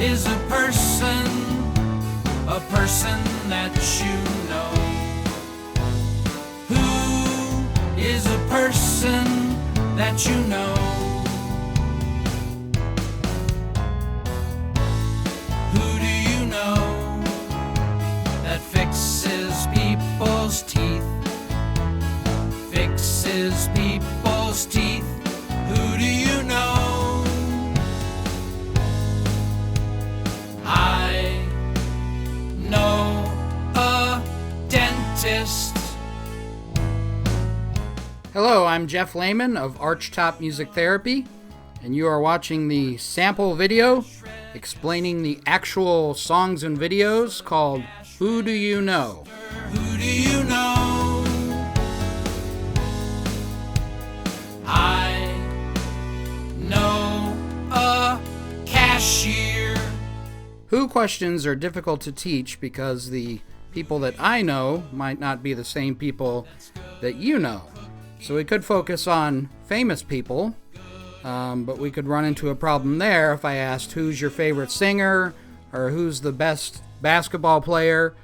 is a person that you know? Who is a person that you know? Who do you know that fixes people's teeth? Fixes people's teeth. Who do you know? I know a dentist. Hello, I'm Jeff Lehman of Archtop Music Therapy, and you are watching the sample video explaining the actual songs and videos called Who Do You Know? Who do you know? I know a cashier. Who questions are difficult to teach because the people that I know might not be the same people that you know. So we could focus on famous people, but we could run into a problem there if I asked who's your favorite singer, or who's the best basketball player,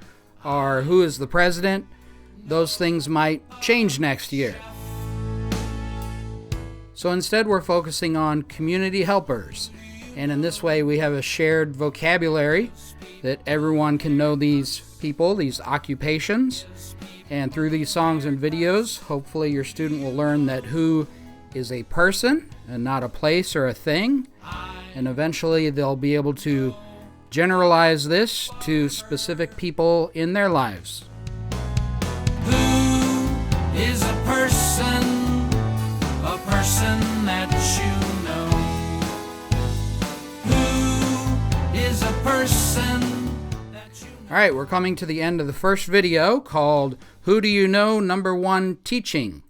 or who is the president. Those things might change next year. So instead we're focusing on community helpers, and in this way we have a shared vocabulary that everyone can know these people, these occupations. And through these songs and videos, hopefully your student will learn that who is a person and not a place or a thing. And eventually they'll be able to generalize this to specific people in their lives. Who is a person that you know? Who is a person that you know? All right, we're coming to the end of the first video called Who Do You Know? Number 1 Teaching.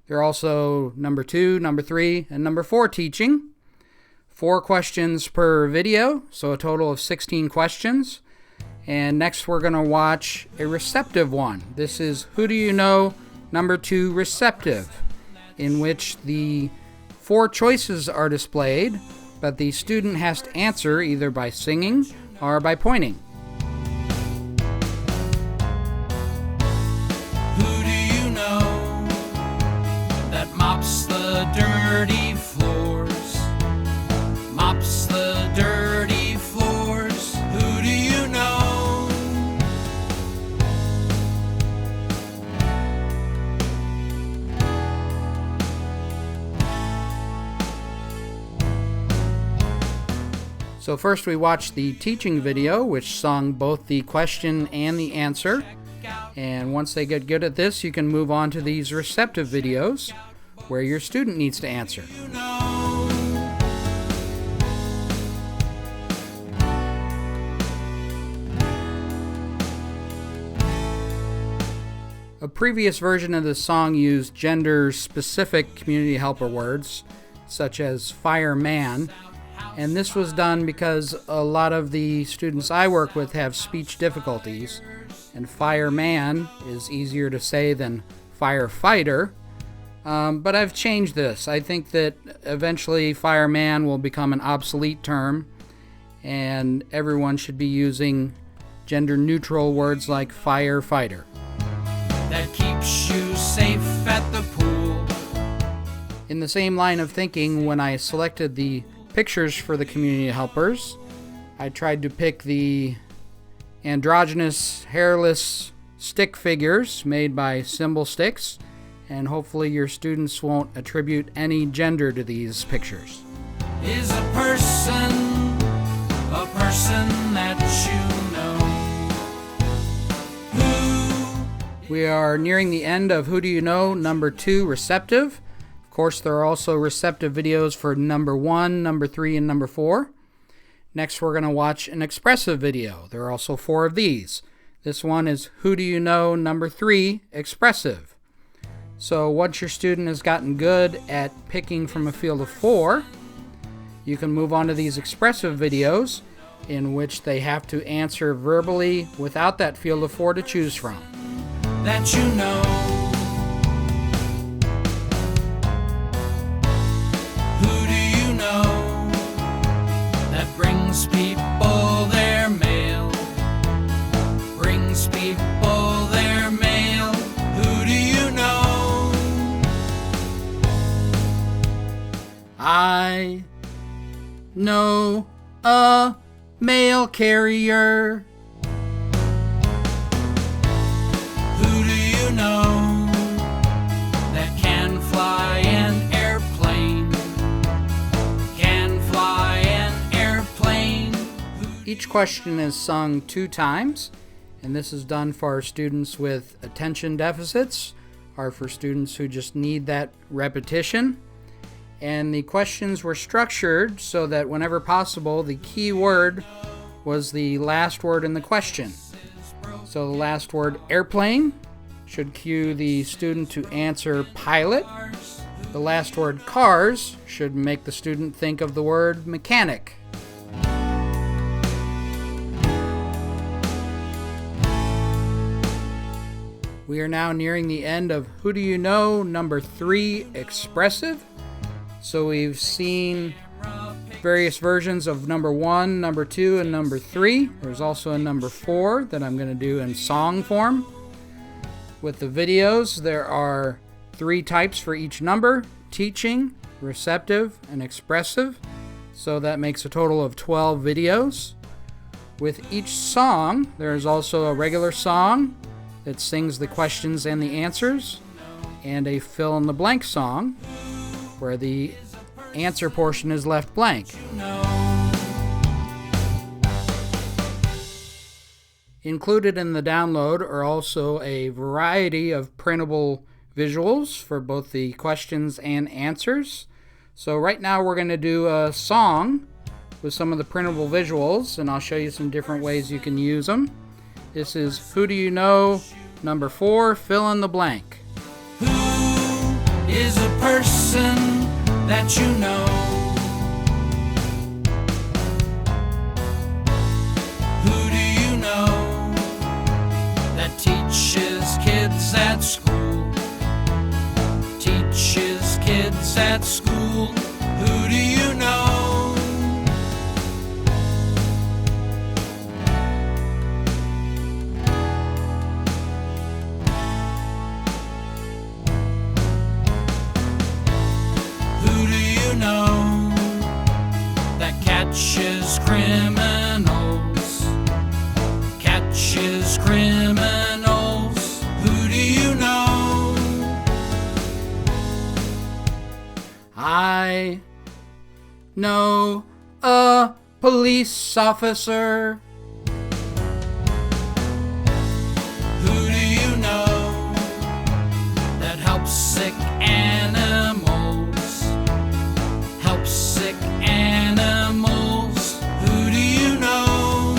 There are also number 2, number 3, and number 4 teaching. 4 questions per video, so a total of 16 questions. And next we're going to watch a receptive one. This is Who Do You Know? Number 2 Receptive, in which the 4 choices are displayed, but the student has to answer either by singing or by pointing. Who do you know that mops the dirty floors? Mops the dirty floors. Who do you know? So first we watched the teaching video, which sung both the question and the answer. And once they get good at this, you can move on to these receptive videos, where your student needs to answer. A previous version of this song used gender-specific community helper words, such as fireman, and this was done because a lot of the students I work with have speech difficulties, and fireman is easier to say than firefighter. But I've changed this. I think that eventually fireman will become an obsolete term, and everyone should be using gender-neutral words like firefighter. That keeps you safe at the pool. In the same line of thinking, when I selected the pictures for the community helpers, I tried to pick the androgynous, hairless stick figures made by Symbol Sticks, and hopefully your students won't attribute any gender to these pictures. Is a person that you know? Who? We are nearing the end of Who Do You Know? Number 2 Receptive. Of course, there are also receptive videos for number 1, number 3, and number 4. Next, we're going to watch an expressive video. There are also 4 of these. This one is Who Do You Know? Number 3 Expressive. So once your student has gotten good at picking from a field of 4, you can move on to these expressive videos in which they have to answer verbally without that field of 4 to choose from. That you know. Who do you know that brings people I know a mail carrier. Who do you know that can fly an airplane? Can fly an airplane. Each question is sung 2 times, and this is done for students with attention deficits or for students who just need that repetition. And the questions were structured so that whenever possible, the key word was the last word in the question. So the last word, airplane, should cue the student to answer pilot. The last word, cars, should make the student think of the word mechanic. We are now nearing the end of Who Do You Know? Number 3, Expressive. So we've seen various versions of number 1, number 2, and number 3. There's also a number 4 that I'm going to do in song form. With the videos, there are 3 types for each number: teaching, receptive, and expressive. So that makes a total of 12 videos. With each song, there is also a regular song that sings the questions and the answers, and a fill-in-the-blank song where the answer portion is left blank. Included in the download are also a variety of printable visuals for both the questions and answers. So right now we're going to do a song with some of the printable visuals, and I'll show you some different ways you can use them. This is Who Do You Know? Number 4, fill in the blank. Who is a person that you know? Who do you know that teaches kids at school? Teaches kids at school. Who do you know? Catches criminals, catches criminals. Who do you know? I know a police officer. Who do you know that helps sick animals? Helps sick animals. Who do you know?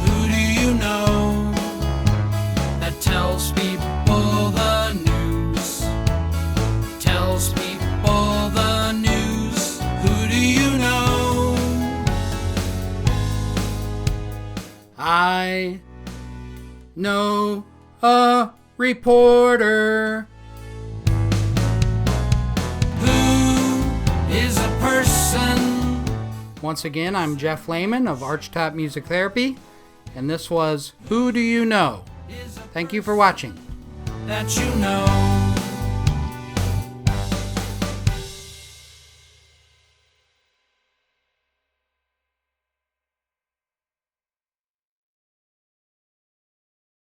Who do you know that tells people the news? Tells people the news. Who do you know? I know a reporter. Who is a person? Once again, I'm Jeff Lehman of Archtop Music Therapy, and this was Who Do You Know? Thank you for watching. That you know.